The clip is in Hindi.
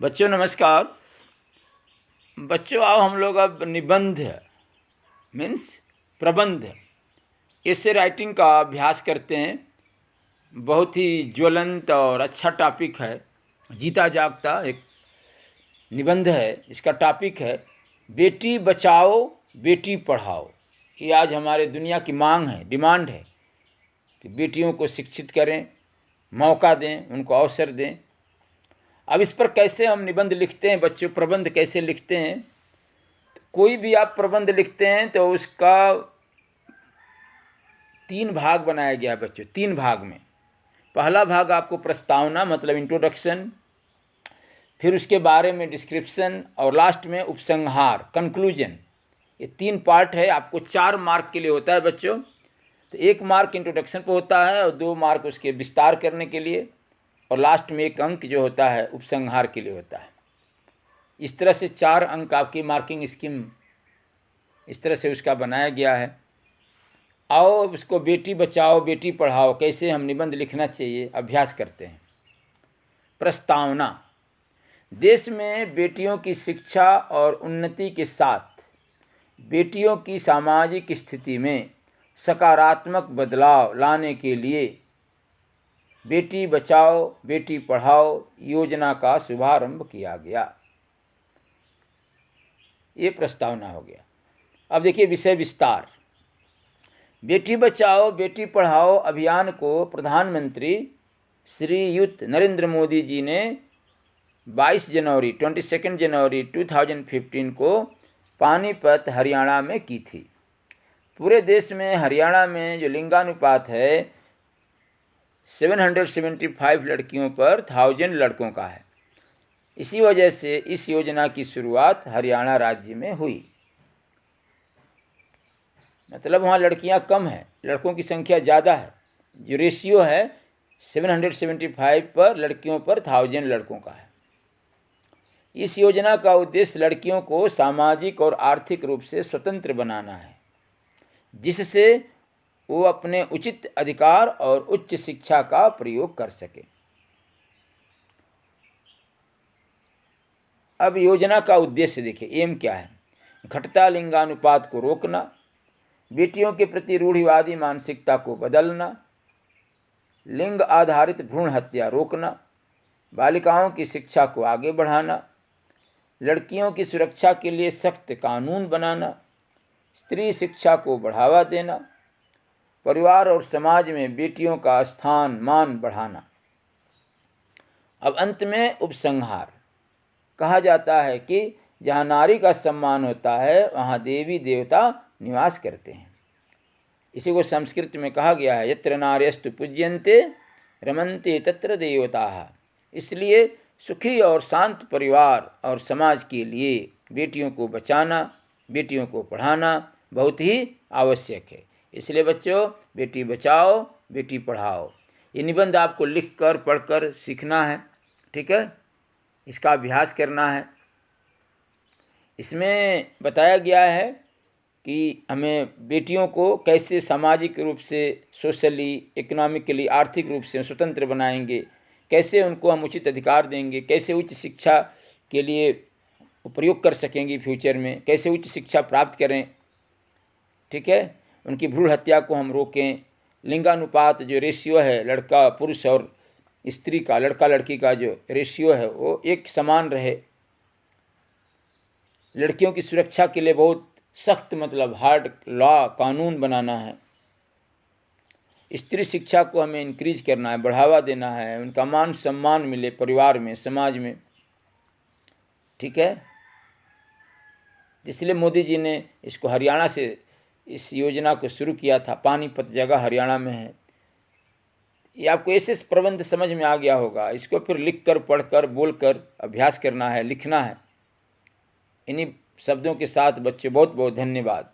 बच्चों नमस्कार। बच्चों आओ हम लोग अब निबंध मीन्स प्रबंध इससे राइटिंग का अभ्यास करते हैं। बहुत ही ज्वलंत और अच्छा टॉपिक है, जीता जागता एक निबंध है। इसका टॉपिक है बेटी बचाओ बेटी पढ़ाओ। ये आज हमारे दुनिया की मांग है, डिमांड है कि बेटियों को शिक्षित करें, मौका दें, उनको अवसर दें। अब इस पर कैसे हम निबंध लिखते हैं बच्चों, प्रबंध कैसे लिखते हैं? कोई भी आप प्रबंध लिखते हैं तो उसका 3 भाग बनाया गया है बच्चों। 3 भाग में पहला भाग आपको प्रस्तावना मतलब इंट्रोडक्शन, फिर उसके बारे में डिस्क्रिप्शन और लास्ट में उपसंहार कंक्लूजन। ये 3 पार्ट है। आपको 4 मार्क के लिए होता है बच्चों। तो 1 मार्क इंट्रोडक्शन पर होता है और 2 मार्क उसके विस्तार करने के लिए, और लास्ट में 1 अंक जो होता है उपसंहार के लिए होता है। इस तरह से 4 अंक आपकी मार्किंग स्कीम इस तरह से उसका बनाया गया है। आओ उसको बेटी बचाओ बेटी पढ़ाओ कैसे हम निबंध लिखना चाहिए अभ्यास करते हैं। प्रस्तावना। देश में बेटियों की शिक्षा और उन्नति के साथ बेटियों की सामाजिक स्थिति में सकारात्मक बदलाव लाने के लिए बेटी बचाओ बेटी पढ़ाओ योजना का शुभारंभ किया गया। ये प्रस्तावना हो गया। अब देखिए विषय विस्तार। बेटी बचाओ बेटी पढ़ाओ अभियान को प्रधानमंत्री श्रीयुत नरेंद्र मोदी जी ने 22 जनवरी 2015 को पानीपत हरियाणा में की थी। पूरे देश में हरियाणा में जो लिंगानुपात है 775 लड़कियों पर 1000 लड़कों का है। इसी वजह से इस योजना की शुरुआत हरियाणा राज्य में हुई। मतलब वहाँ लड़कियाँ कम हैं, लड़कों की संख्या ज़्यादा है। जो रेशियो है 775 पर लड़कियों पर 1000 लड़कों का है। इस योजना का उद्देश्य लड़कियों को सामाजिक और आर्थिक रूप से स्वतंत्र बनाना है, जिससे वो अपने उचित अधिकार और उच्च शिक्षा का प्रयोग कर सके। अब योजना का उद्देश्य देखिए, एम क्या है। घटता लिंगानुपात को रोकना, बेटियों के प्रति रूढ़िवादी मानसिकता को बदलना, लिंग आधारित भ्रूण हत्या रोकना, बालिकाओं की शिक्षा को आगे बढ़ाना, लड़कियों की सुरक्षा के लिए सख्त कानून बनाना, स्त्री शिक्षा को बढ़ावा देना, परिवार और समाज में बेटियों का स्थान मान बढ़ाना। अब अंत में उपसंहार। कहा जाता है कि जहाँ नारी का सम्मान होता है वहाँ देवी देवता निवास करते हैं। इसी को संस्कृत में कहा गया है यत्र नार्यस्तु पूज्यन्ते रमन्ते तत्र देवताः। इसलिए सुखी और शांत परिवार और समाज के लिए बेटियों को बचाना, बेटियों को पढ़ाना बहुत ही आवश्यक है। इसलिए बच्चों बेटी बचाओ बेटी पढ़ाओ ये निबंध आपको लिख कर पढ़ कर सीखना है, ठीक है। इसका अभ्यास करना है। इसमें बताया गया है कि हमें बेटियों को कैसे सामाजिक रूप से, सोशली, इकोनॉमिकली, आर्थिक रूप से स्वतंत्र बनाएंगे, कैसे उनको हम उचित अधिकार देंगे, कैसे उच्च शिक्षा के लिए उपयोग कर सकेंगे फ्यूचर में, कैसे उच्च शिक्षा प्राप्त करें, ठीक है। उनकी भ्रूण हत्या को हम रोकें। लिंगानुपात जो रेशियो है लड़का पुरुष और स्त्री का, लड़का लड़की का जो रेशियो है वो एक समान रहे। लड़कियों की सुरक्षा के लिए बहुत सख्त मतलब हार्ड लॉ कानून बनाना है। स्त्री शिक्षा को हमें इंक्रीज करना है, बढ़ावा देना है, उनका मान सम्मान मिले परिवार में, समाज में, ठीक है। इसलिए मोदी जी ने इसको हरियाणा से इस योजना को शुरू किया था। पानीपत जगह हरियाणा में है। ये आपको ऐसे प्रबंध समझ में आ गया होगा। इसको फिर लिख कर, पढ़ कर, बोल कर अभ्यास करना है, लिखना है। इन्हीं शब्दों के साथ बच्चे बहुत बहुत धन्यवाद।